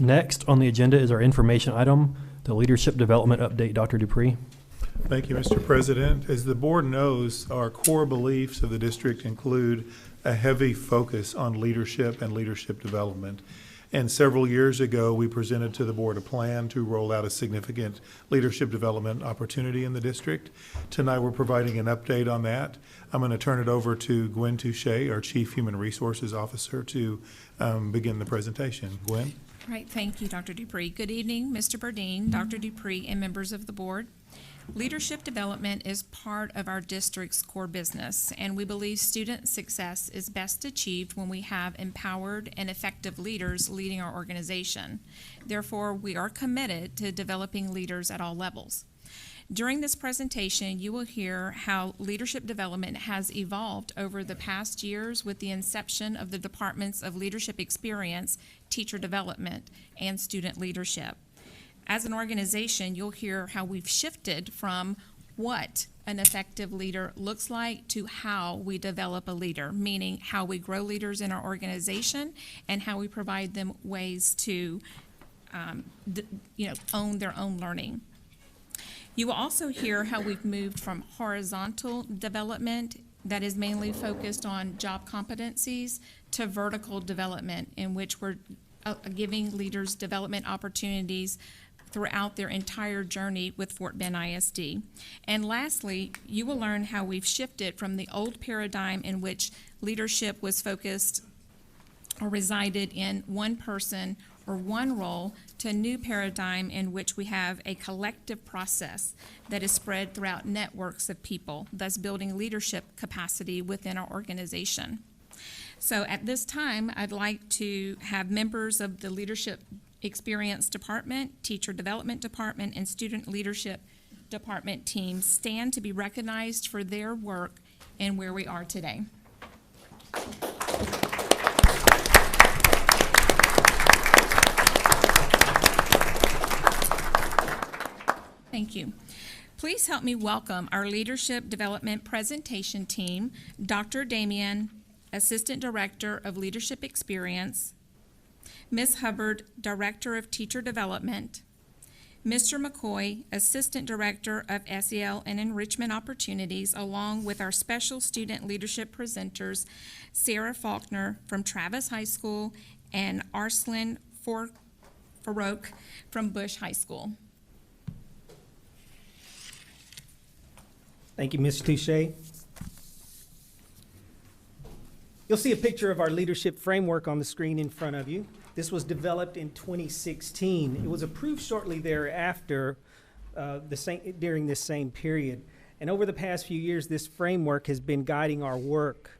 Next on the agenda is our information item, the leadership development update. Dr. Dupree. Thank you, Mr. President. As the board knows, our core beliefs of the district include a heavy focus on leadership and leadership development. And several years ago, we presented to the board a plan to roll out a significant leadership development opportunity in the district. Tonight, we're providing an update on that. I'm going to turn it over to Gwen Touche, our Chief Human Resources Officer, to begin the presentation. Gwen? All right, thank you, Dr. Dupree. Good evening, Mr. Burdine, Dr. Dupree, and members of the board. Leadership development is part of our district's core business, and we believe student success is best achieved when we have empowered and effective leaders leading our organization. Therefore, we are committed to developing leaders at all levels. During this presentation, you will hear how leadership development has evolved over the past years with the inception of the departments of leadership experience, teacher development, and student leadership. As an organization, you'll hear how we've shifted from what an effective leader looks like to how we develop a leader, meaning how we grow leaders in our organization and how we provide them ways to own their own learning. You will also hear how we've moved from horizontal development that is mainly focused on job competencies to vertical development, in which we're giving leaders development opportunities throughout their entire journey with Fort Bend ISD. And lastly, you will learn how we've shifted from the old paradigm in which leadership was focused or resided in one person or one role to a new paradigm in which we have a collective process that is spread throughout networks of people, thus building leadership capacity within our organization. So at this time, I'd like to have members of the Leadership Experience Department, Teacher Development Department, and Student Leadership Department teams stand to be recognized for their work and where we are today. Thank you. Please help me welcome our Leadership Development Presentation Team, Dr. Damian, Assistant Director of Leadership Experience, Ms. Hubbard, Director of Teacher Development, Mr. McCoy, Assistant Director of SEL and Enrichment Opportunities, along with our special student leadership presenters, Sarah Faulkner from Travis High School and Arslan Farouk from Bush High School. Thank you, Ms. Touche. You'll see a picture of our leadership framework on the screen in front of you. This was developed in 2016. It was approved shortly thereafter during this same period. And over the past few years, this framework has been guiding our work.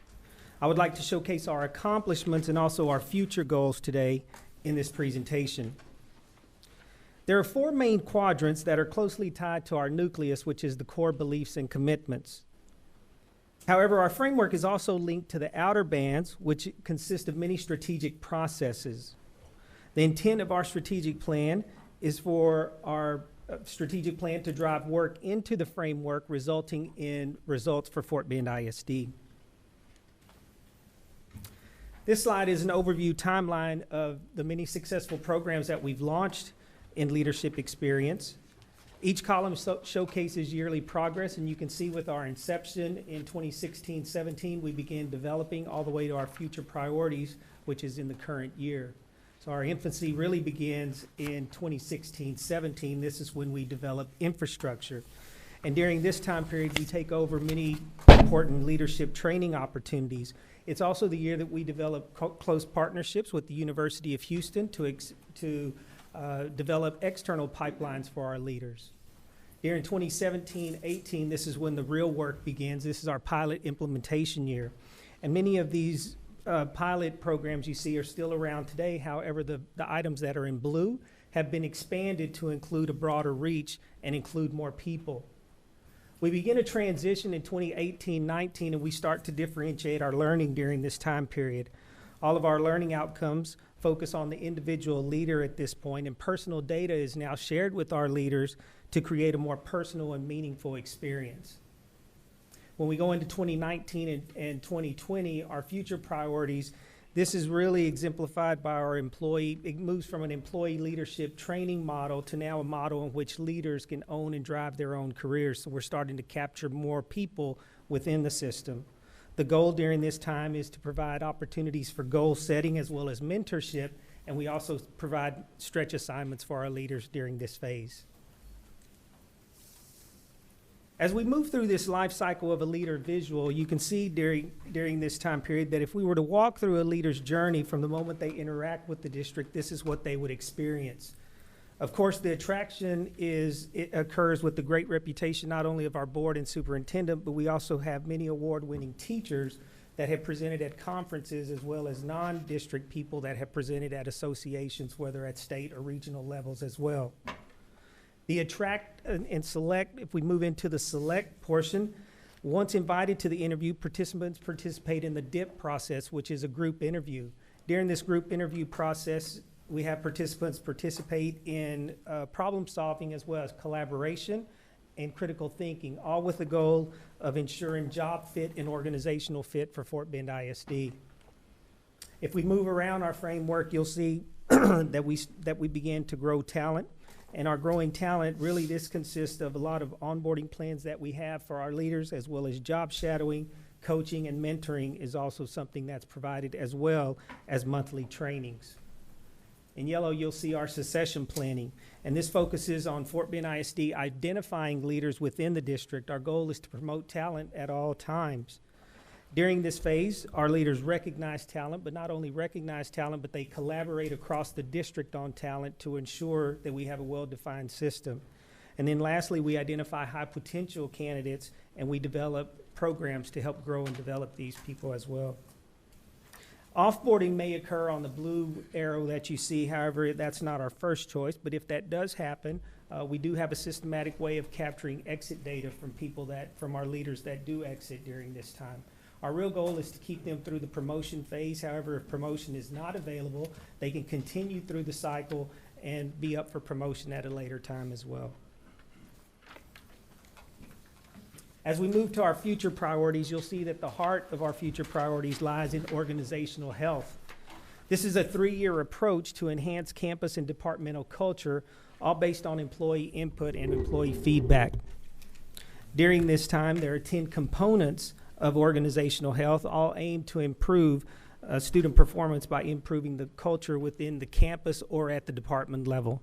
I would like to showcase our accomplishments and also our future goals today in this presentation. There are four main quadrants that are closely tied to our nucleus, which is the core beliefs and commitments. However, our framework is also linked to the outer bands, which consist of many strategic processes. The intent of our strategic plan is for our strategic plan to drive work into the framework, resulting in results for Fort Bend ISD. This slide is an overview timeline of the many successful programs that we've launched in leadership experience. Each column showcases yearly progress, and you can see with our inception in 2016-17, we began developing all the way to our future priorities, which is in the current year. So our infancy really begins in 2016-17. This is when we develop infrastructure. And during this time period, we take over many important leadership training opportunities. It's also the year that we develop close partnerships with the University of Houston to develop external pipelines for our leaders. During 2017-18, this is when the real work begins. This is our pilot implementation year. And many of these pilot programs you see are still around today. However, the items that are in blue have been expanded to include a broader reach and include more people. We begin a transition in 2018-19, and we start to differentiate our learning during this time period. All of our learning outcomes focus on the individual leader at this point, and personal data is now shared with our leaders to create a more personal and meaningful experience. When we go into 2019 and 2020, our future priorities This is really exemplified by our employee. It moves from an employee leadership training model to now a model in which leaders can own and drive their own careers. So we're starting to capture more people within the system. The goal during this time is to provide opportunities for goal setting as well as mentorship, and we also provide stretch assignments for our leaders during this phase. As we move through this life cycle of a leader visual, you can see during this time period that if we were to walk through a leader's journey from the moment they interact with the district, this is what they would experience. Of course, the attraction occurs with the great reputation not only of our board and superintendent, but we also have many award-winning teachers that have presented at conferences, as well as non-district people that have presented at associations, whether at state or regional levels as well. The attract and select, if we move into the select portion, once invited to the interview, participants participate in the DIP process, which is a group interview. During this group interview process, we have participants participate in problem solving as well as collaboration and critical thinking, all with the goal of ensuring job fit and organizational fit for Fort Bend ISD. If we move around our framework, you'll see that we begin to grow talent. And our growing talent, really this consists of a lot of onboarding plans that we have for our leaders, as well as job shadowing, coaching, and mentoring is also something that's provided, as well as monthly trainings. In yellow, you'll see our succession planning, and this focuses on Fort Bend ISD identifying leaders within the district. Our goal is to promote talent at all times. During this phase, our leaders recognize talent, but not only recognize talent, but they collaborate across the district on talent to ensure that we have a well-defined system. And then lastly, we identify high potential candidates, and we develop programs to help grow and develop these people as well. Offboarding may occur on the blue arrow that you see. However, that's not our first choice, but if that does happen, we do have a systematic way of capturing exit data from our leaders that do exit during this time. Our real goal is to keep them through the promotion phase. However, if promotion is not available, they can continue through the cycle and be up for promotion at a later time as well. As we move to our future priorities, you'll see that the heart of our future priorities lies in organizational health. This is a 3-year approach to enhance campus and departmental culture, all based on employee input and employee feedback. During this time, there are 10 components of organizational health, all aimed to improve student performance by improving the culture within the campus or at the department level.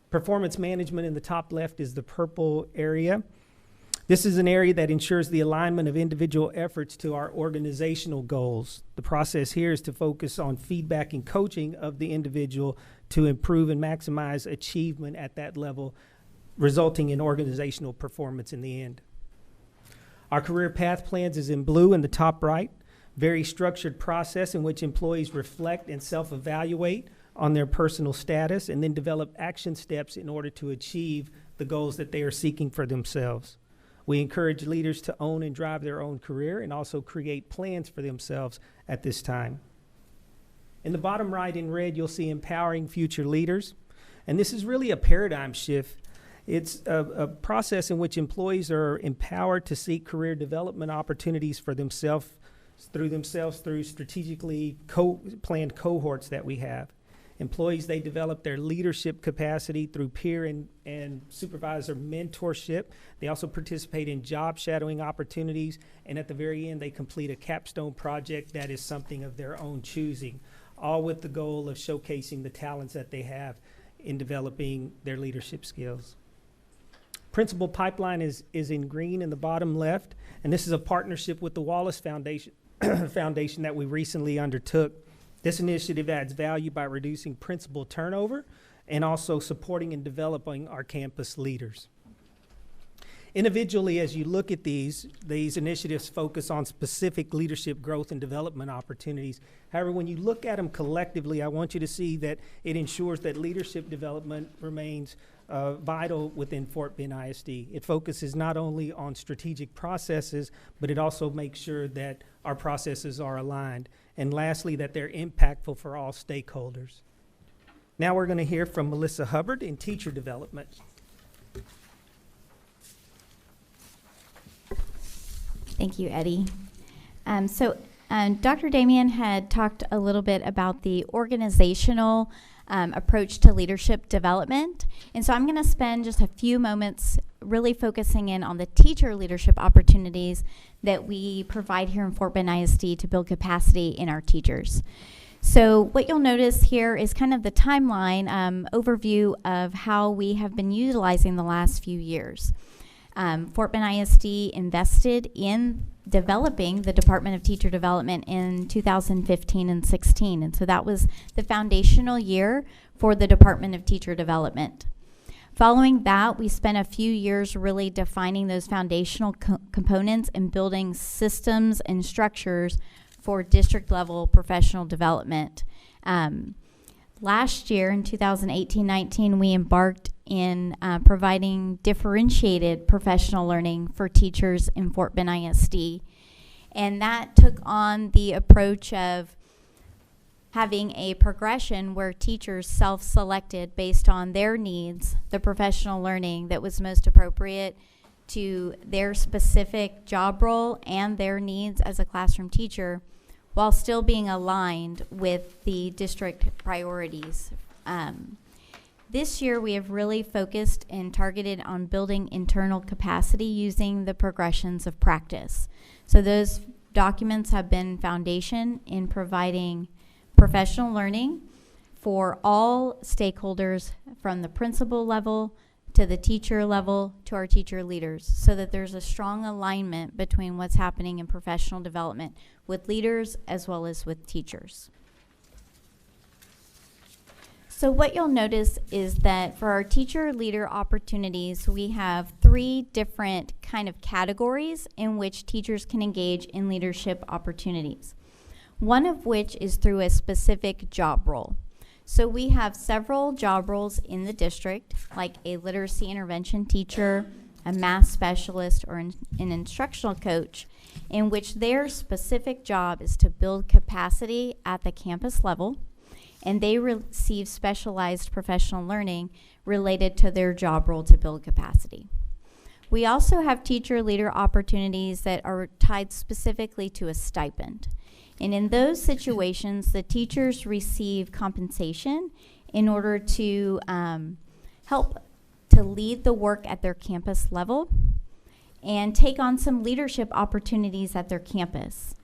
Performance management in the top left is the purple area. This is an area that ensures the alignment of individual efforts to our organizational goals. The process here is to focus on feedback and coaching of the individual to improve and maximize achievement at that level, resulting in organizational performance in the end. Our career path plans is in blue in the top right. Very structured process in which employees reflect and self-evaluate on their personal status and then develop action steps in order to achieve the goals that they are seeking for themselves. We encourage leaders to own and drive their own career and also create plans for themselves at this time. In the bottom right in red, you'll see empowering future leaders. And this is really a paradigm shift. It's a process in which employees are empowered to seek career development opportunities for themselves through strategically planned cohorts that we have. Employees, they develop their leadership capacity through peer and supervisor mentorship. They also participate in job shadowing opportunities, and at the very end, they complete a capstone project that is something of their own choosing, all with the goal of showcasing the talents that they have in developing their leadership skills. Principal pipeline is in green in the bottom left, and this is a partnership with the Wallace Foundation that we recently undertook. This initiative adds value by reducing principal turnover and also supporting and developing our campus leaders. Individually, as you look at these initiatives focus on specific leadership growth and development opportunities. However, when you look at them collectively, I want you to see that it ensures that leadership development remains vital within Fort Bend ISD. It focuses not only on strategic processes, but it also makes sure that our processes are aligned. And lastly, that they're impactful for all stakeholders. Now we're going to hear from Melissa Hubbard in teacher development. Thank you, Eddie. So Dr. Damien had talked a little bit about the organizational approach to leadership development. And so I'm going to spend just a few moments really focusing in on the teacher leadership opportunities that we provide here in Fort Bend ISD to build capacity in our teachers. So what you'll notice here is kind of the timeline overview of how we have been utilizing the last few years. Fort Bend ISD invested in developing the Department of Teacher Development in 2015 and 16. And so that was the foundational year for the Department of Teacher Development. Following that, we spent a few years really defining those foundational components and building systems and structures for district-level professional development. Last year, in 2018-19, we embarked in providing differentiated professional learning for teachers in Fort Bend ISD. And that took on the approach of having a progression where teachers self-selected based on their needs, the professional learning that was most appropriate to their specific job role and their needs as a classroom teacher, while still being aligned with the district priorities. This year, we have really focused and targeted on building internal capacity using the progressions of practice. So those documents have been foundation in providing professional learning for all stakeholders from the principal level to the teacher level to our teacher leaders, so that there's a strong alignment between what's happening in professional development with leaders as well as with teachers. So what you'll notice is that for our teacher leader opportunities, we have 3 different kind of categories in which teachers can engage in leadership opportunities. One of which is through a specific job role. So we have several job roles in the district, like a literacy intervention teacher, a math specialist, or an instructional coach, in which their specific job is to build capacity at the campus level, and they receive specialized professional learning related to their job role to build capacity. We also have teacher leader opportunities that are tied specifically to a stipend. And in those situations, the teachers receive compensation in order to help to lead the work at their campus level and take on some leadership opportunities at their campus.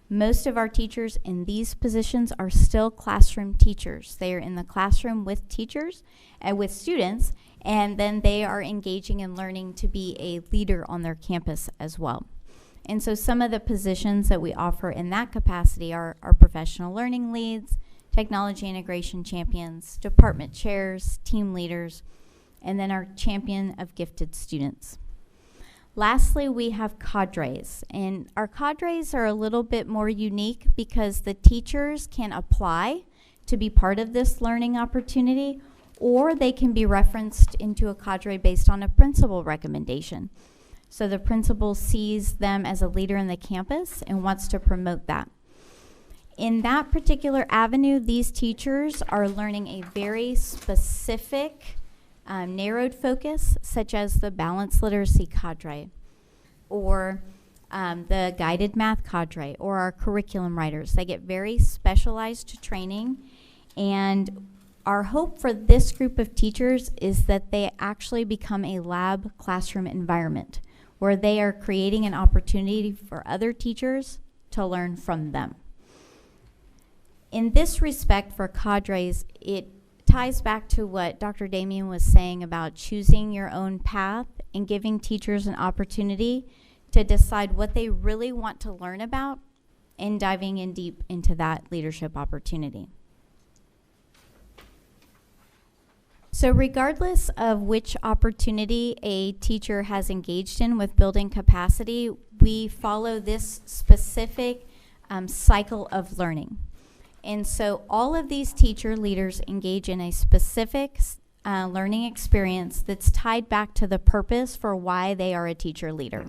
Most of our teachers in these positions are still classroom teachers. They are in the classroom with teachers and with students, and then they are engaging and learning to be a leader on their campus as well. And so some of the positions that we offer in that capacity are our professional learning leads, technology integration champions, department chairs, team leaders, and then our champion of gifted students. Lastly, we have cadres, and our cadres are a little bit more unique because the teachers can apply to be part of this learning opportunity, or they can be referenced into a cadre based on a principal recommendation. So the principal sees them as a leader in the campus and wants to promote that. In that particular avenue, these teachers are learning a very specific narrowed focus, such as the balanced literacy cadre, or the guided math cadre, or our curriculum writers. They get very specialized training, and our hope for this group of teachers is that they actually become a lab classroom environment where they are creating an opportunity for other teachers to learn from them. In this respect for cadres, it ties back to what Dr. Damien was saying about choosing your own path and giving teachers an opportunity to decide what they really want to learn about and diving in deep into that leadership opportunity. So regardless of which opportunity a teacher has engaged in with building capacity, we follow this specific cycle of learning. And so all of these teacher leaders engage in a specific learning experience that's tied back to the purpose for why they are a teacher leader.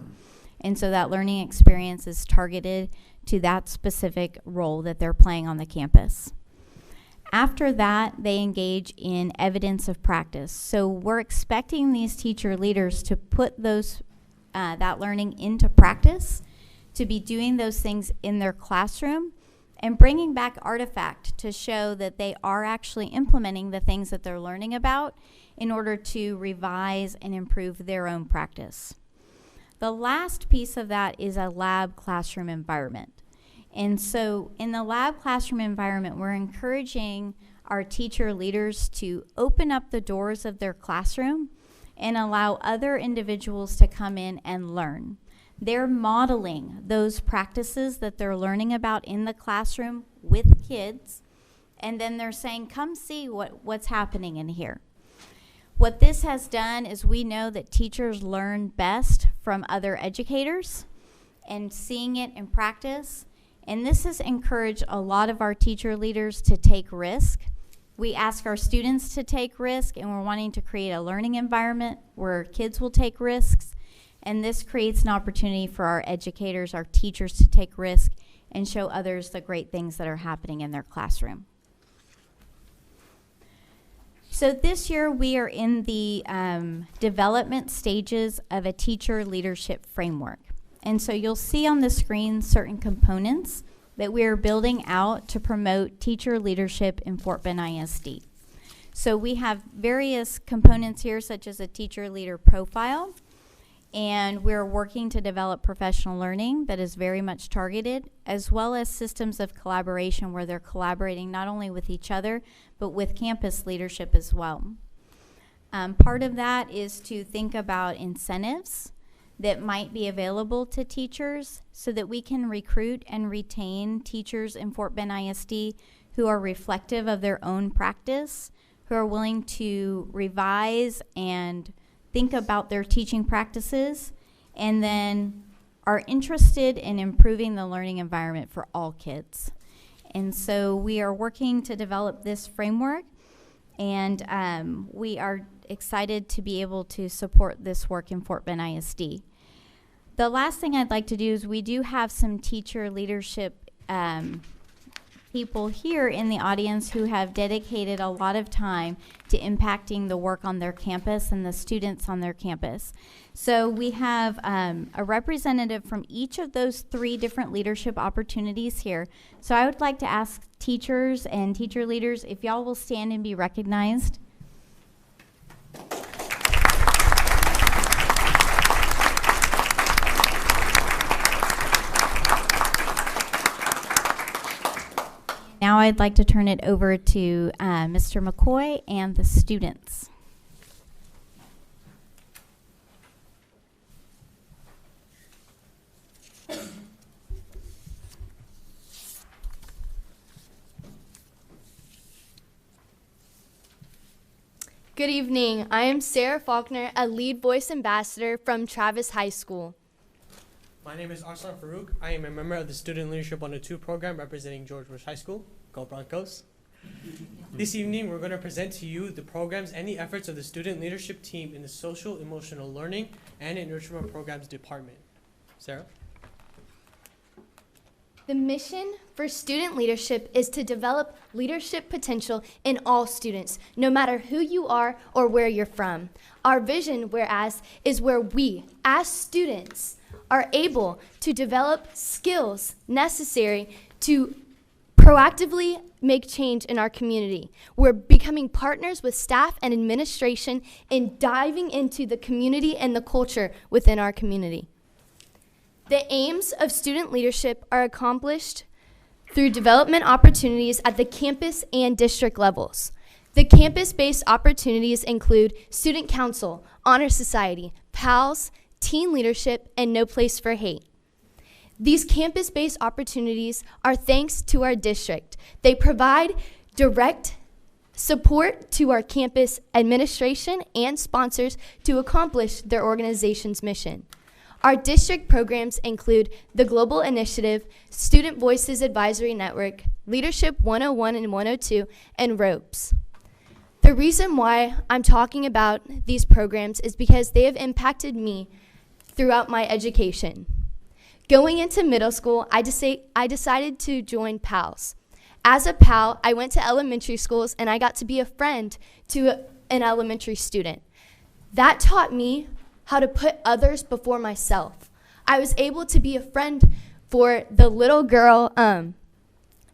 And so that learning experience is targeted to that specific role that they're playing on the campus. After that, they engage in evidence of practice. So we're expecting these teacher leaders to put those that learning into practice to be doing those things in their classroom and bringing back artifact to show that they are actually implementing the things that they're learning about in order to revise and improve their own practice. The last piece of that is a lab classroom environment. And so in the lab classroom environment, we're encouraging our teacher leaders to open up the doors of their classroom and allow other individuals to come in and learn. They're modeling those practices that they're learning about in the classroom with kids, and then they're saying, come see what's happening in here. What this has done is we know that teachers learn best from other educators and seeing it in practice, and this has encouraged a lot of our teacher leaders to take risk. We ask our students to take risk, and we're wanting to create a learning environment where kids will take risks. And this creates an opportunity for our educators, our teachers, to take risk and show others the great things that are happening in their classroom. So this year we are in the development stages of a teacher leadership framework. And so you'll see on the screen certain components that we are building out to promote teacher leadership in Fort Bend ISD. So we have various components here, such as a teacher leader profile, and we're working to develop professional learning that is very much targeted, as well as systems of collaboration where they're collaborating not only with each other, but with campus leadership as well. Part of that is to think about incentives that might be available to teachers so that we can recruit and retain teachers in Fort Bend ISD who are reflective of their own practice, who are willing to revise and think about their teaching practices, and then are interested in improving the learning environment for all kids. And so we are working to develop this framework, and we are excited to be able to support this work in Fort Bend ISD. The last thing I'd like to do is we do have some teacher leadership people here in the audience who have dedicated a lot of time to impacting the work on their campus and the students on their campus. So we have a representative from each of those 3 different leadership opportunities here. So I would like to ask teachers and teacher leaders if y'all will stand and be recognized. Now I'd like to turn it over to Mr. McCoy and the students. Good evening. I am Sarah Faulkner, a lead voice ambassador from Travis High School. My name is Arslan Farouk. I am a member of the Student Leadership 102 program representing George Bush High School. Go Broncos. This evening, we're going to present to you the programs and the efforts of the student leadership team in the Social Emotional Learning and Enrichment Programs Department. Sarah? The mission for student leadership is to develop leadership potential in all students, no matter who you are or where you're from. Our vision, whereas, is where we, as students, are able to develop skills necessary to proactively make change in our community. We're becoming partners with staff and administration in diving into the community and the culture within our community. The aims of student leadership are accomplished through development opportunities at the campus and district levels. The campus-based opportunities include Student Council, Honor Society, PALS, Teen Leadership, and No Place for Hate. These campus-based opportunities are thanks to our district. They provide direct support to our campus administration and sponsors to accomplish their organization's mission. Our district programs include the Global Initiative, Student Voices Advisory Network, Leadership 101 and 102, and ROPES. The reason why I'm talking about these programs is because they have impacted me throughout my education. Going into middle school, I decided to join PALS. As a PAL, I went to elementary schools and I got to be a friend to an elementary student. That taught me how to put others before myself. I was able to be a friend for the little girl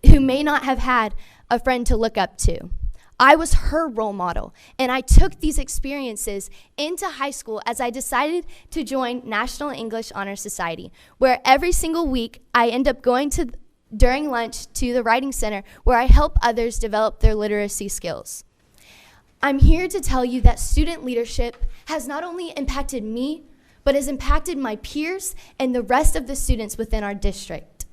who may not have had a friend to look up to. I was her role model, and I took these experiences into high school as I decided to join National English Honor Society, where every single week I end up going during lunch to the Writing Center, where I help others develop their literacy skills. I'm here to tell you that student leadership has not only impacted me, but has impacted my peers and the rest of the students within our district.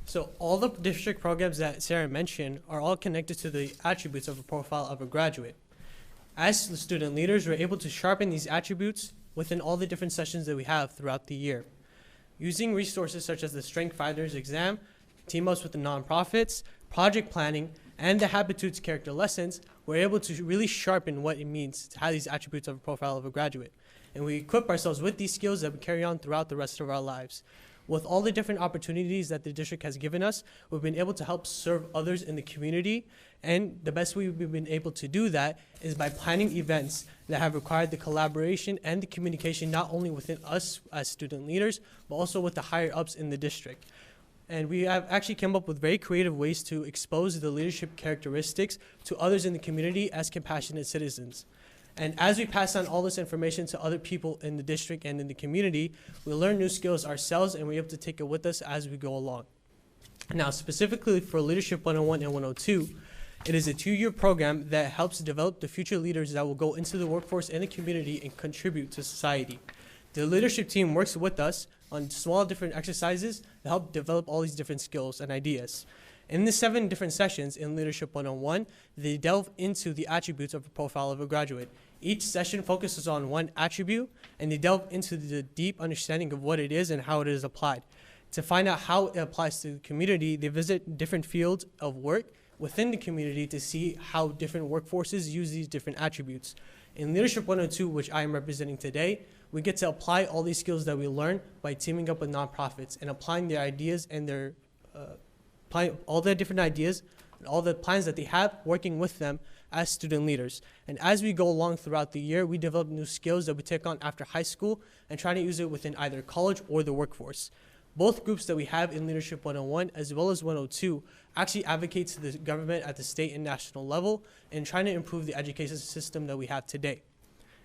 So all the district programs that Sarah mentioned are all connected to the attributes of a profile of a graduate. As the student leaders, we're able to sharpen these attributes within all the different sessions that we have throughout the year. Using resources such as the Strength Finders exam, team-ups with the nonprofits, project planning, and the Habitudes character lessons, we're able to really sharpen what it means to have these attributes of a profile of a graduate. And we equip ourselves with these skills that we carry on throughout the rest of our lives. With all the different opportunities that the district has given us, we've been able to help serve others in the community. And the best way we've been able to do that is by planning events that have required the collaboration and the communication not only within us as student leaders, but also with the higher ups in the district. And we have actually come up with very creative ways to expose the leadership characteristics to others in the community as compassionate citizens. And as we pass on all this information to other people in the district and in the community, we learn new skills ourselves, and we're able to take it with us as we go along. Now, specifically for Leadership 101 and 102, it is a 2-year program that helps develop the future leaders that will go into the workforce and the community and contribute to society. The leadership team works with us on small different exercises that help develop all these different skills and ideas. In the 7 different sessions in Leadership 101, they delve into the attributes of a profile of a graduate. Each session focuses on one attribute, and they delve into the deep understanding of what it is and how it is applied. To find out how it applies to the community, they visit different fields of work within the community to see how different workforces use these different attributes. In Leadership 102, which I am representing today, we get to apply all these skills that we learn by teaming up with nonprofits and applying their ideas and their applying all the different ideas and all the plans that they have, working with them as student leaders. And as we go along throughout the year, we develop new skills that we take on after high school and try to use it within either college or the workforce. Both groups that we have in Leadership 101 as well as 102 actually advocate to the government at the state and national level and trying to improve the education system that we have today.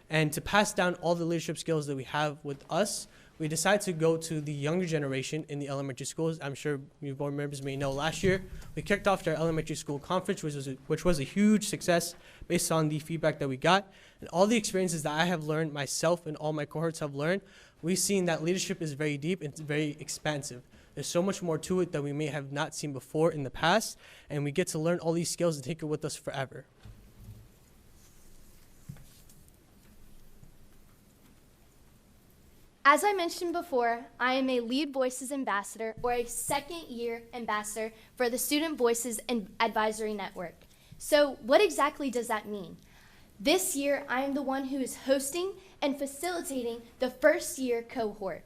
And to pass down all the leadership skills that we have with us, we decided to go to the younger generation in the elementary schools. I'm sure you board members may know last year, we kicked off our elementary school conference, which was a huge success based on the feedback that we got. And all the experiences that I have learned, myself and all my cohorts have learned, we've seen that leadership is very deep and it's very expansive. There's so much more to it that we may have not seen before in the past, and we get to learn all these skills and take it with us forever. As I mentioned before, I am a Lead Voices Ambassador, or a second-year ambassador for the Student Voices and Advisory Network. So what exactly does that mean? This year, I am the one who is hosting and facilitating the first-year cohort.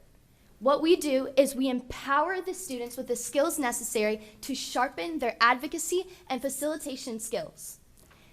What we do is we empower the students with the skills necessary to sharpen their advocacy and facilitation skills.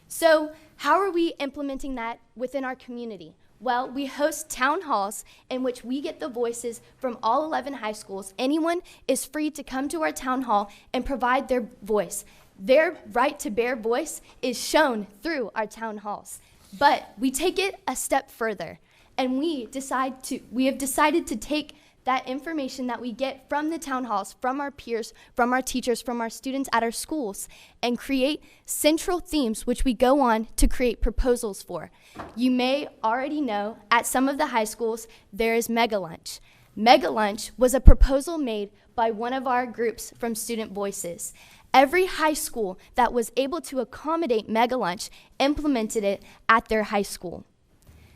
So how are we implementing that within our community? Well, we host town halls in which we get the voices from all 11 high schools. Anyone is free to come to our town hall and provide their voice. Their right to bear voice is shown through our town halls. But we take it a step further, and we have decided to take that information that we get from the town halls, from our peers, from our teachers, from our students at our schools, and create central themes which we go on to create proposals for. You may already know at some of the high schools there is Mega Lunch. Mega Lunch was a proposal made by one of our groups from Student Voices. Every high school that was able to accommodate Mega Lunch implemented it at their high school.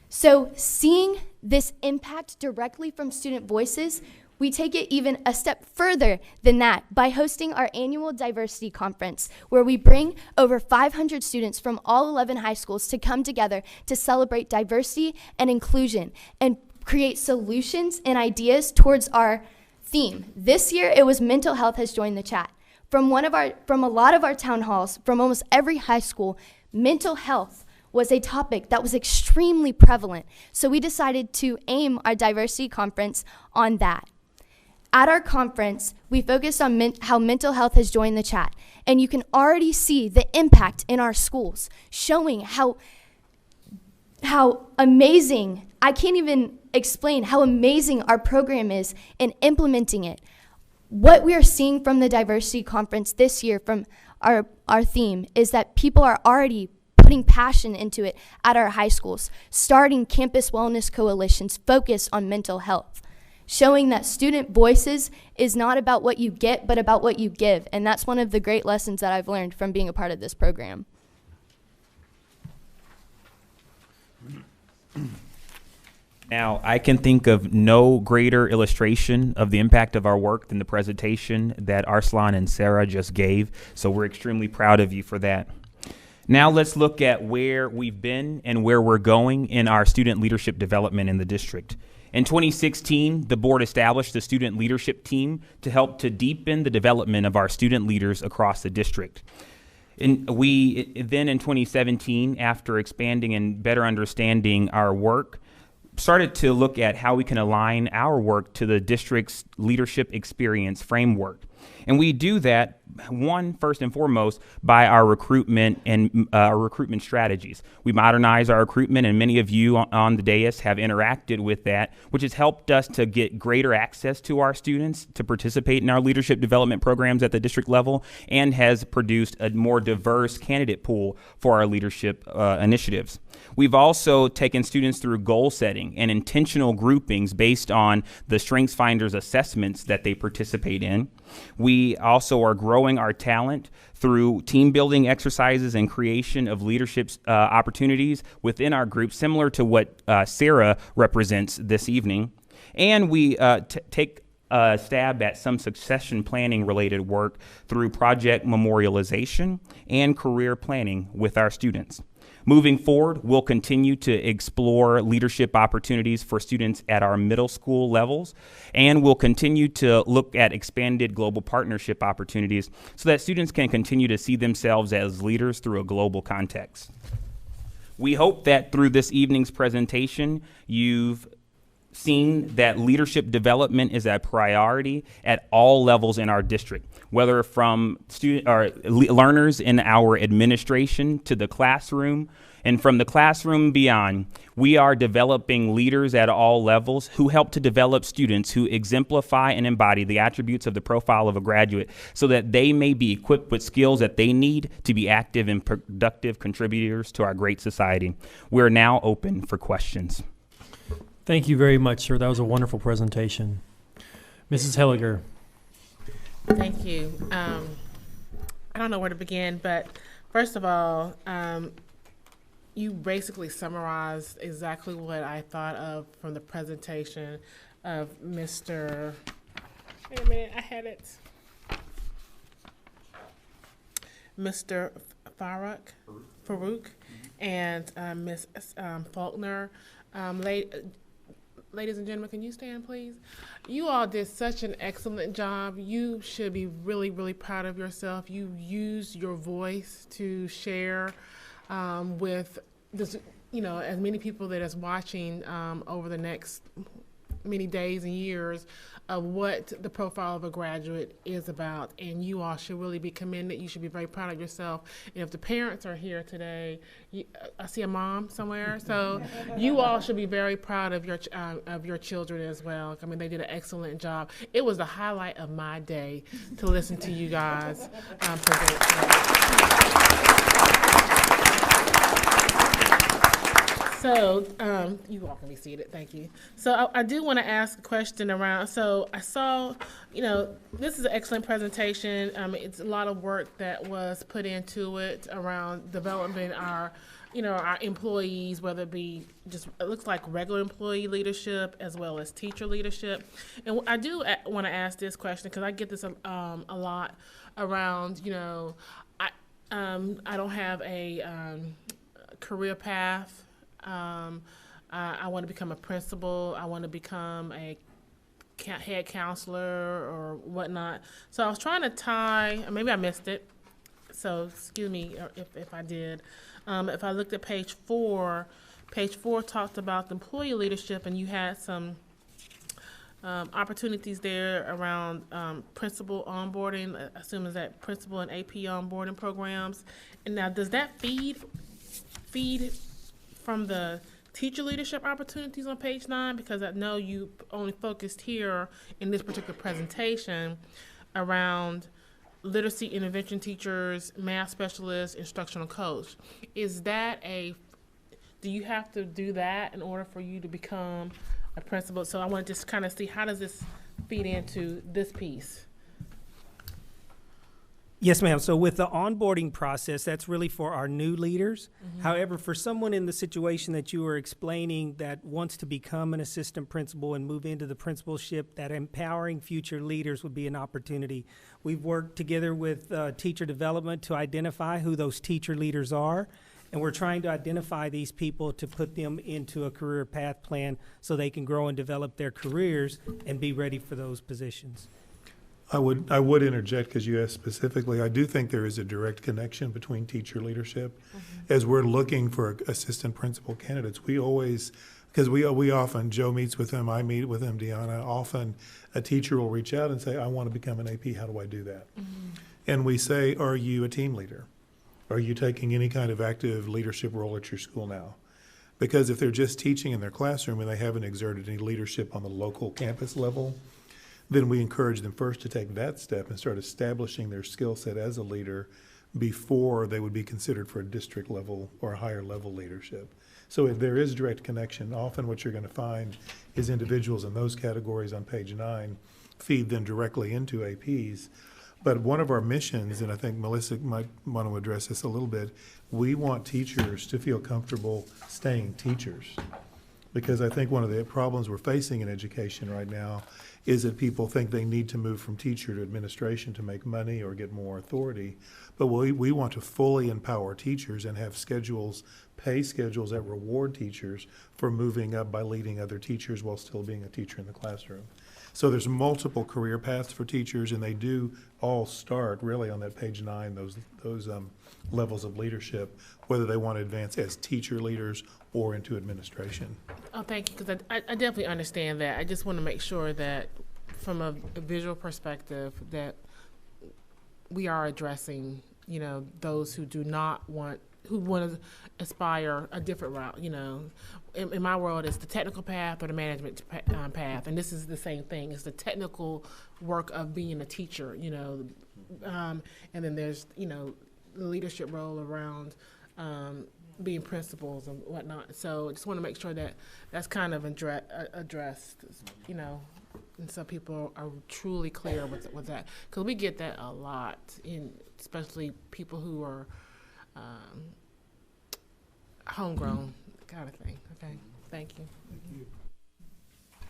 So seeing this impact directly from Student Voices, we take it even a step further than that by hosting our annual diversity conference, where we bring over 500 students from all 11 high schools to come together to celebrate diversity and inclusion and create solutions and ideas towards our theme. This year, it was mental health has joined the chat. From a lot of our town halls, from almost every high school, mental health was a topic that was extremely prevalent. So we decided to aim our diversity conference on that. At our conference, we focused on how mental health has joined the chat. And you can already see the impact in our schools, showing how amazing, I can't even explain how amazing our program is in implementing it. What we are seeing from the diversity conference this year from our theme is that people are already putting passion into it at our high schools, starting campus wellness coalitions focused on mental health, showing that student voices is not about what you get, but about what you give. And that's one of the great lessons that I've learned from being a part of this program. Now, I can think of no greater illustration of the impact of our work than the presentation that Arslan and Sarah just gave, so we're extremely proud of you for that. Now let's look at where we've been and where we're going in our student leadership development in the district. In 2016, the board established the student leadership team to help to deepen the development of our student leaders across the district. And we then in 2017, after expanding and better understanding our work, started to look at how we can align our work to the district's leadership experience framework. And we do that, first and foremost, by our recruitment and our recruitment strategies. We modernize our recruitment, and many of you on the dais have interacted with that, which has helped us to get greater access to our students to participate in our leadership development programs at the district level, and has produced a more diverse candidate pool for our leadership initiatives. We've also taken students through goal setting and intentional groupings based on the StrengthsFinders assessments that they participate in. We also are growing our talent through team building exercises and creation of leadership opportunities within our group, similar to what Sarah represents this evening. And we take a stab at some succession planning related work through project memorialization and career planning with our students. Moving forward, we'll continue to explore leadership opportunities for students at our middle school levels, and we'll continue to look at expanded global partnership opportunities so that students can continue to see themselves as leaders through a global context. We hope that through this evening's presentation, you've seen that leadership development is a priority at all levels in our district, whether from learners in our administration to the classroom, and from the classroom beyond. We are developing leaders at all levels who help to develop students who exemplify and embody the attributes of the profile of a graduate so that they may be equipped with skills that they need to be active and productive contributors to our great society. We're now open for questions. Thank you very much, sir. That was a wonderful presentation. Mrs. Helliger. Thank you. I don't know where to begin, but first of all, you basically summarized exactly what I thought of from the presentation of Mr. Wait a minute, I had it. Mr. Farouk and Ms. Faulkner. Ladies and gentlemen, can you stand, please? You all did such an excellent job. You should be really, really proud of yourself. You used your voice to share with this, as many people that is watching over the next many days and years of what the profile of a graduate is about, and you all should really be commended. You should be very proud of yourself. And if the parents are here today, I see a mom somewhere, so you all should be very proud of your children as well. I mean, they did an excellent job. It was the highlight of my day to listen to you guys present. So, you all can be seated, thank you. So I do want to ask a question around, so I saw, this is an excellent presentation. It's a lot of work that was put into it around developing our employees, whether it be just, it looks like regular employee leadership as well as teacher leadership. And I do want to ask this question because I get this a lot around, I don't have a career path. I want to become a principal. I want to become a head counselor or whatnot. So I was trying to tie, or maybe I missed it. so excuse me if I did. If I looked at page 4 talked about the employee leadership, and you had some opportunities there around principal onboarding, assuming that principal and AP onboarding programs. And now, does that feed from the teacher leadership opportunities on page 9? Because I know you only focused here in this particular presentation around literacy intervention teachers, math specialists, instructional coach. Is that do you have to do that in order for you to become a principal? So I want to just kind of see, how does this feed into this piece? Yes, ma'am. So with the onboarding process, that's really for our new leaders. However, for someone in the situation that you were explaining that wants to become an assistant principal and move into the principalship, that empowering future leaders would be an opportunity. We've worked together with teacher development to identify who those teacher leaders are, and we're trying to identify these people to put them into a career path plan so they can grow and develop their careers and be ready for those positions. I would interject, because you asked specifically. I do think there is a direct connection between teacher leadership. As we're looking for assistant principal candidates, we always, because we often, Joe meets with them, I meet with them, Deanna, often a teacher will reach out and say, I want to become an AP, how do I do that? And we say, are you a team leader? Are you taking any kind of active leadership role at your school now? Because if they're just teaching in their classroom and they haven't exerted any leadership on the local campus level, then we encourage them first to take that step and start establishing their skill set as a leader before they would be considered for a district level or higher level leadership. So if there is direct connection, often what you're going to find is individuals in those categories on page 9 feed them directly into APs. But one of our missions, and I think Melissa might want to address this a little bit, we want teachers to feel comfortable staying teachers. Because I think one of the problems we're facing in education right now is that people think they need to move from teacher to administration to make money or get more authority. But we want to fully empower teachers and have schedules, pay schedules that reward teachers for moving up by leading other teachers while still being a teacher in the classroom. So there's multiple career paths for teachers, and they do all start really on that page 9, those levels of leadership, whether they want to advance as teacher leaders or into administration. Oh, thank you, because I definitely understand that. I just want to make sure that from a visual perspective that we are addressing, those who do not want, who want to aspire a different route. In my world, it's the technical path or the management path, and this is the same thing. It's the technical work of being a teacher, and then there's, the leadership role around being principals and whatnot. So I just want to make sure that that's kind of addressed, and so people are truly clear with that. Because we get that a lot, especially people who are homegrown kind of thing. Okay, thank you.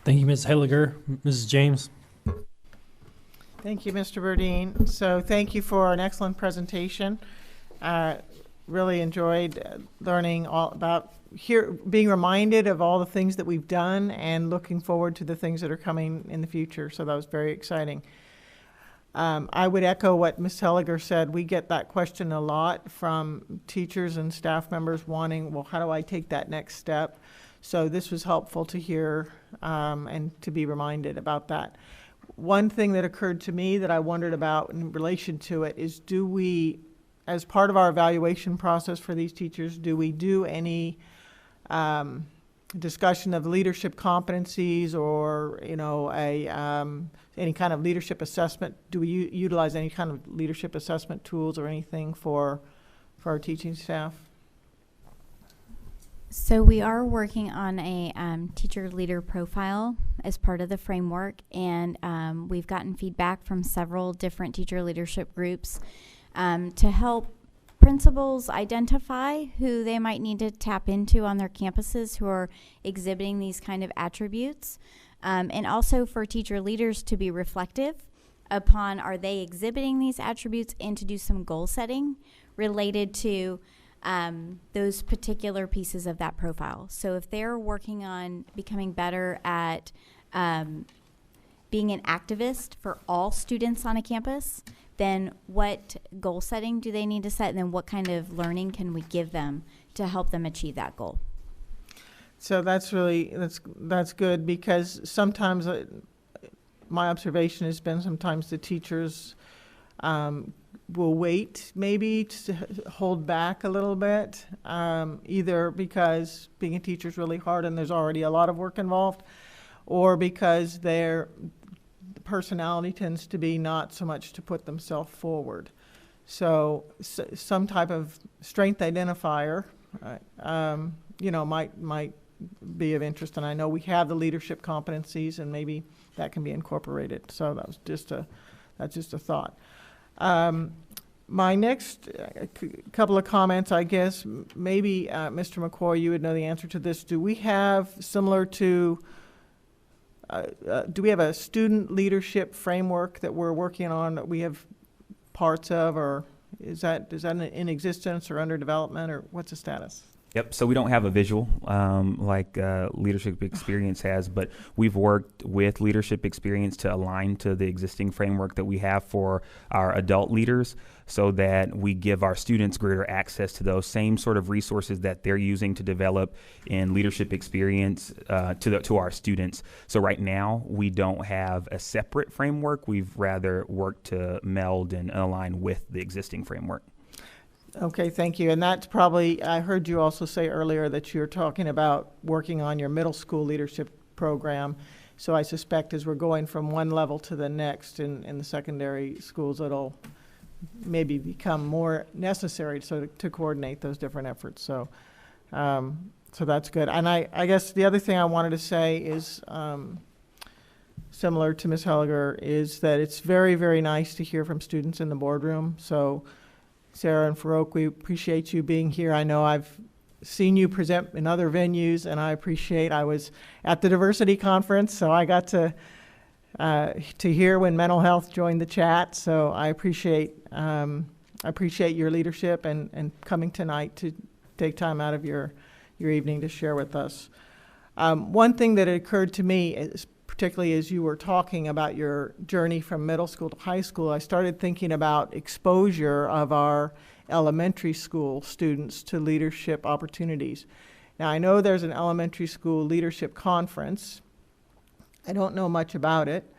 Thank you, Ms. Helliger. Mrs. James. Thank you, Mr. Burdine. So thank you for an excellent presentation. Really enjoyed learning all about being reminded of all the things that we've done and looking forward to the things that are coming in the future. So that was very exciting. I would echo what Ms. Helliger said. We get that question a lot from teachers and staff members wanting, well, how do I take that next step? So this was helpful to hear and to be reminded about that. One thing that occurred to me that I wondered about in relation to it is, do we, as part of our evaluation process for these teachers, do we do any discussion of leadership competencies or, any kind of leadership assessment? Do we utilize any kind of leadership assessment tools or anything for our teaching staff? So we are working on a teacher leader profile as part of the framework, and we've gotten feedback from several different teacher leadership groups to help principals identify who they might need to tap into on their campuses who are exhibiting these kind of attributes, and also for teacher leaders to be reflective upon, are they exhibiting these attributes, and to do some goal setting related to those particular pieces of that profile. So if they're working on becoming better at being an activist for all students on a campus, then what goal setting do they need to set, and then what kind of learning can we give them to help them achieve that goal? So that's really, that's good, because sometimes my observation has been sometimes the teachers will wait maybe to hold back a little bit, either because being a teacher is really hard and there's already a lot of work involved, or because their personality tends to be not so much to put themselves forward. So some type of strength identifier, you know, might be of interest. And I know we have the leadership competencies, and maybe that can be incorporated. So that's just a thought. My next couple of comments, I guess, maybe Mr. McCoy, you would know the answer to this. Do we have, similar to, do we have a student leadership framework that we're working on, that we have parts of, or is that in existence or under development, or what's the status? Yep, so we don't have a visual like Leadership Experience has, but we've worked with Leadership Experience to align to the existing framework that we have for our adult leaders, so that we give our students greater access to those same sort of resources that they're using to develop in Leadership Experience to our students. So right now, we don't have a separate framework. We've rather worked to meld and align with the existing framework. Okay, thank you. And that's probably, I heard you also say earlier that you're talking about working on your middle school leadership program. So I suspect as we're going from one level to the next in the secondary schools, it'll maybe become more necessary to coordinate those different efforts. So so that's good. And I guess the other thing I wanted to say is, similar to Ms. Helliger, is that it's very, very nice to hear from students in the boardroom. So Sarah and Farouk, we appreciate you being here. I know I've seen you present in other venues, and I was at the diversity conference, so I got to hear when mental health joined the chat. So I appreciate your leadership and coming tonight to take time out of your evening to share with us. One thing that occurred to me is, particularly as you were talking about your journey from middle school to high school, I started thinking about exposure of our elementary school students to leadership opportunities. Now, I know there's an elementary school leadership conference. I don't know much about it,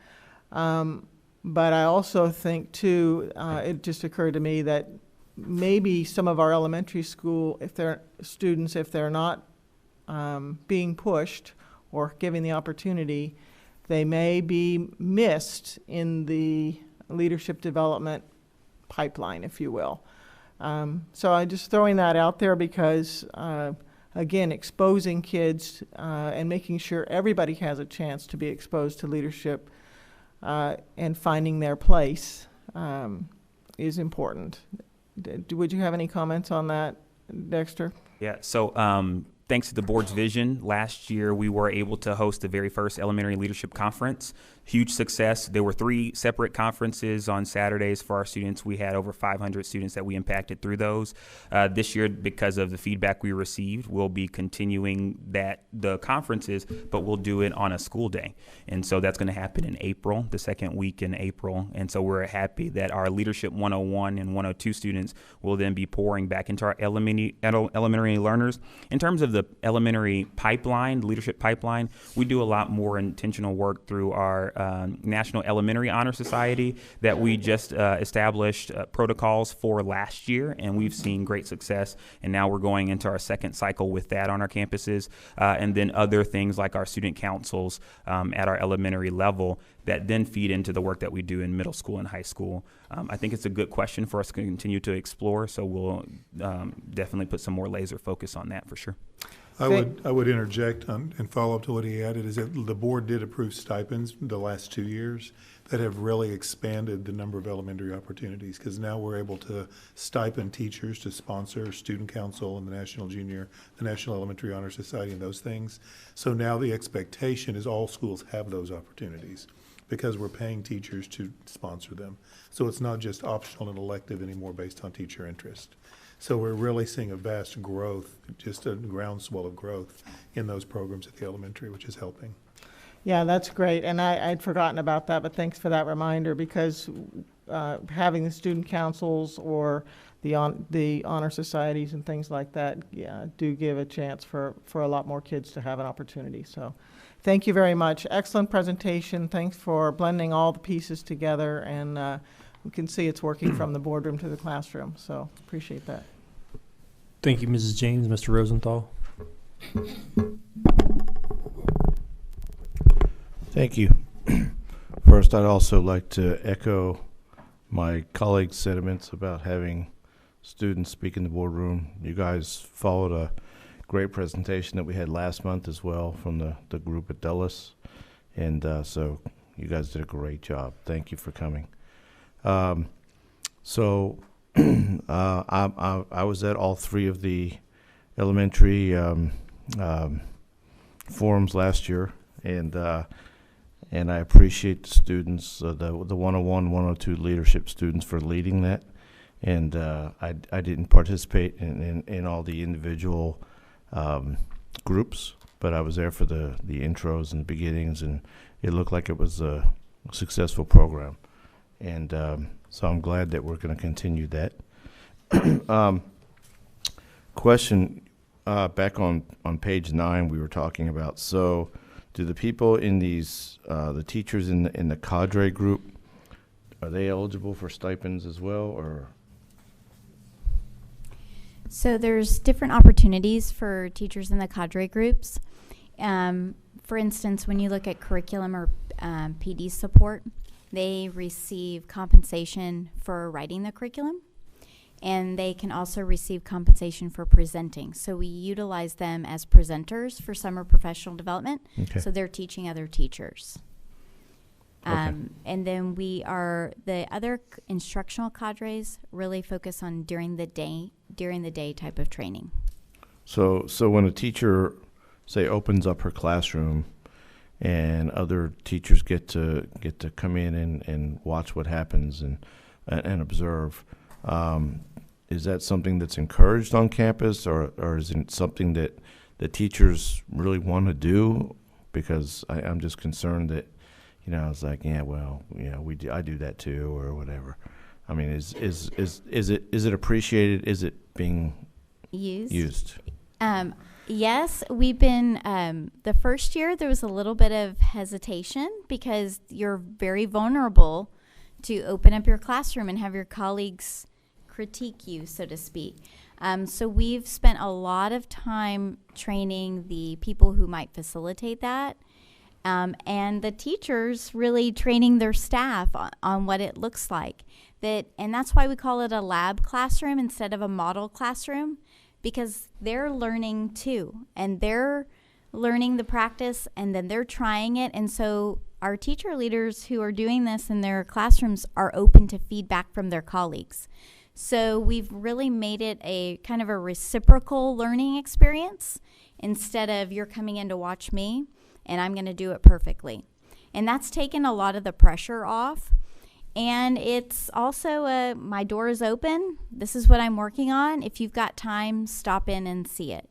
but I also think, too, it just occurred to me that maybe some of our elementary school, if they're not being pushed or given the opportunity, they may be missed in the leadership development pipeline, if you will. So I'm just throwing that out there because, again, exposing kids and making sure everybody has a chance to be exposed to leadership and finding their place is important. Would you have any comments on that, Dexter? Yeah, so thanks to the board's vision, last year we were able to host the very first elementary leadership conference. Huge success. There were 3 separate conferences on Saturdays for our students. We had over 500 students that we impacted through those. This year, because of the feedback we received, we'll be continuing the conferences, but we'll do it on a school day. And so that's going to happen in April, the second week in April. And so we're happy that our Leadership 101 and 102 students will then be pouring back into our elementary learners. In terms of the elementary pipeline, leadership pipeline, we do a lot more intentional work through our National Elementary Honor Society that we just established protocols for last year, and we've seen great success. And now we're going into our second cycle with that on our campuses, and then other things like our student councils at our elementary level that then feed into the work that we do in middle school and high school. I think it's a good question for us to continue to explore, so we'll definitely put some more laser focus on that for sure. I would interject and follow up to what he added, is that the board did approve stipends the last 2 years that have really expanded the number of elementary opportunities, because now we're able to stipend teachers to sponsor student council and the National Elementary Honor Society and those things. So now the expectation is all schools have those opportunities because we're paying teachers to sponsor them. So it's not just optional and elective anymore based on teacher interest. So we're really seeing a vast growth, just a groundswell of growth in those programs at the elementary, which is helping. Yeah, that's great, and I'd forgotten about that, but thanks for that reminder, because having the student councils or the honor societies and things like that, yeah, do give a chance for a lot more kids to have an opportunity. So thank you very much. Excellent presentation. Thanks for blending all the pieces together, and we can see it's working from the boardroom to the classroom, so appreciate that. Thank you, Mrs. James. Mr. Rosenthal. Thank you. First, I'd also like to echo my colleagues' sentiments about having students speak in the boardroom. You guys followed a great presentation that we had last month as well from the group at Dulles, and so you guys did a great job. Thank you for coming. I was at all three of the elementary forums last year, and I appreciate the students, the 101, 102 leadership students for leading that. And I didn't participate in all the individual groups, but I was there for the intros and the beginnings, and it looked like it was a successful program. And so I'm glad that we're going to continue that. Question, back on page 9 we were talking about. So do the people in these, the teachers in the Cadre group, are they eligible for stipends as well, or? So there's different opportunities for teachers in the Cadre groups. For instance, when you look at curriculum or PD support, they receive compensation for writing the curriculum, and they can also receive compensation for presenting. So we utilize them as presenters for summer professional development. Okay. So they're teaching other teachers. Okay. And then the other instructional cadres really focus on during the day type of training. So when a teacher, say, opens up her classroom and other teachers get to come in and watch what happens and observe, is that something that's encouraged on campus, or is it something that the teachers really want to do? Because I'm just concerned that, I was like, yeah, well, I do that too, or whatever. I mean, is it appreciated? Is it being used? Yes, we've been, the first year there was a little bit of hesitation because you're very vulnerable to open up your classroom and have your colleagues critique you, so to speak. So we've spent a lot of time training the people who might facilitate that, and the teachers really training their staff on what it looks like. And that's why we call it a lab classroom instead of a model classroom, because they're learning too, and they're learning the practice, and then they're trying it. And so our teacher leaders who are doing this in their classrooms are open to feedback from their colleagues. So we've really made it a kind of a reciprocal learning experience instead of you're coming in to watch me and I'm going to do it perfectly. And that's taken a lot of the pressure off. And it's also my door is open. This is what I'm working on. If you've got time, stop in and see it.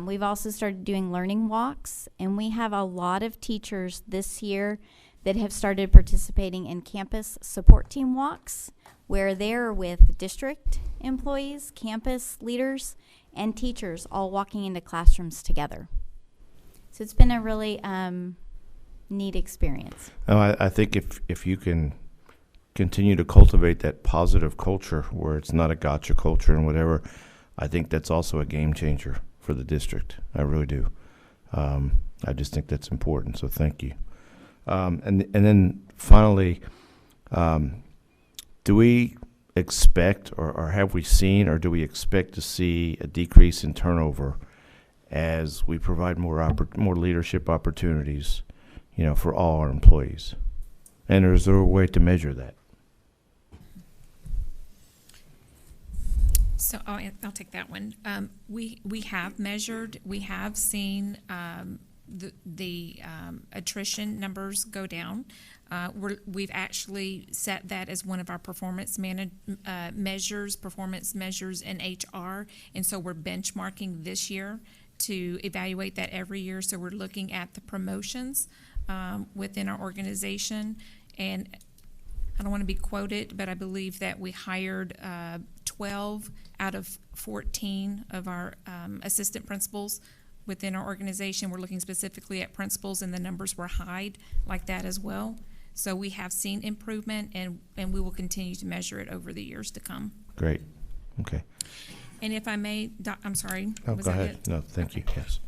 We've also started doing learning walks, and we have a lot of teachers this year that have started participating in campus support team walks, where they're with district employees, campus leaders, and teachers all walking into classrooms together. So it's been a really neat experience. I think if you can continue to cultivate that positive culture where it's not a gotcha culture and whatever, I think that's also a game changer for the district. I really do. I just think that's important, so thank you. And then finally, do we expect or have we seen or do we expect to see a decrease in turnover as we provide more leadership opportunities, for all our employees? And is there a way to measure that? So I'll take that one. We have measured, we have seen the attrition numbers go down. We've actually set that as one of our performance measures in HR, and so we're benchmarking this year to evaluate that every year. So we're looking at the promotions within our organization. And I don't want to be quoted, but I believe that we hired 12 out of 14 of our assistant principals within our organization. We're looking specifically at principals, and the numbers were high like that as well. So we have seen improvement, and we will continue to measure it over the years to come. Great. Okay. And if I may, I'm sorry. No, was go that ahead. it? No, thank you. Yes.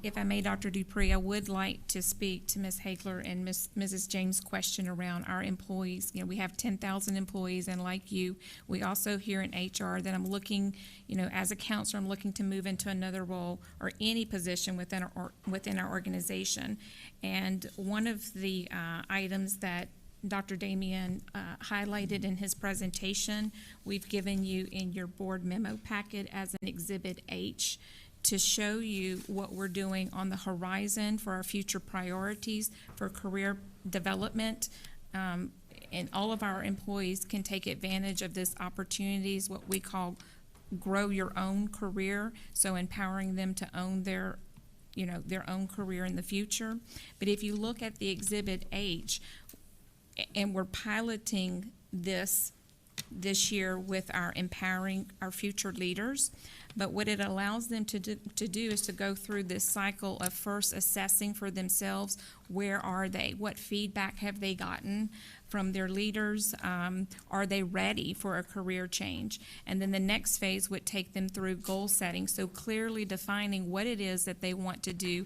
If I may, Dr. Dupree, I would like to speak to Ms. Hagler and Mrs. James' question around our employees. You know, we have 10,000 employees, and like you, we also here in HR that I'm looking, you know, as a counselor, I'm looking to move into another role or any position within our organization. And one of the items that Dr. Damien highlighted in his presentation, we've given you in your board memo packet as an Exhibit H, to show you what we're doing on the horizon for our future priorities for career development. And all of our employees can take advantage of this opportunities, what we call grow your own career, so empowering them to own their own career in the future. But if you look at the Exhibit H, and we're piloting this year with our empowering our future leaders. But what it allows them to do is to go through this cycle of first assessing for themselves, where are they? What feedback have they gotten from their leaders? Are they ready for a career change? And then the next phase would take them through goal setting, so clearly defining what it is that they want to do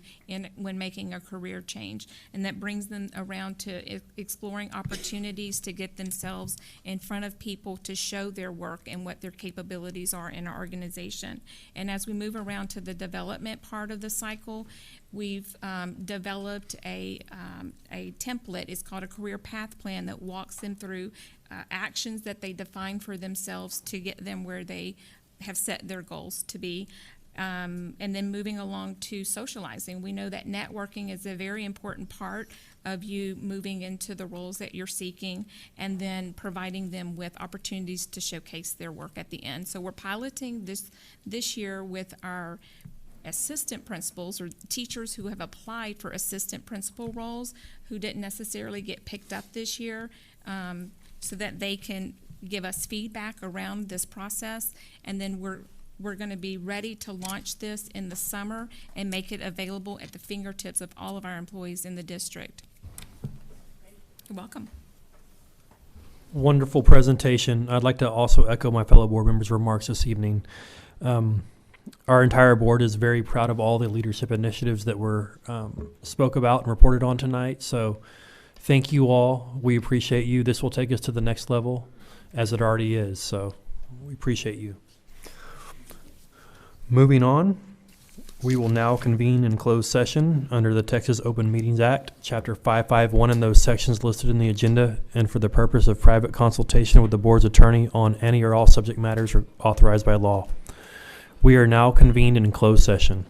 when making a career change. And that brings them around to exploring opportunities to get themselves in front of people to show their work and what their capabilities are in our organization. And as we move around to the development part of the cycle, we've developed a template. It's called a career path plan that walks them through actions that they define for themselves to get them where they have set their goals to be. And then moving along to socializing. We know that networking is a very important part of you moving into the roles that you're seeking, and then providing them with opportunities to showcase their work at the end. So we're piloting this year with our assistant principals or teachers who have applied for assistant principal roles who didn't necessarily get picked up this year, so that they can give us feedback around this process. And then we're going to be ready to launch this in the summer and make it available at the fingertips of all of our employees in the district. You're welcome. Wonderful presentation. I'd like to also echo my fellow board members' remarks this evening. Our entire board is very proud of all the leadership initiatives that were spoke about and reported on tonight. So thank you all. We appreciate you. This will take us to the next level, as it already is. So we appreciate you. Moving on, we will now convene in closed session under the Texas Open Meetings Act, Chapter 551, and those sections listed in the agenda, and for the purpose of private consultation with the board's attorney on any or all subject matters authorized by law. We are now convened in closed session.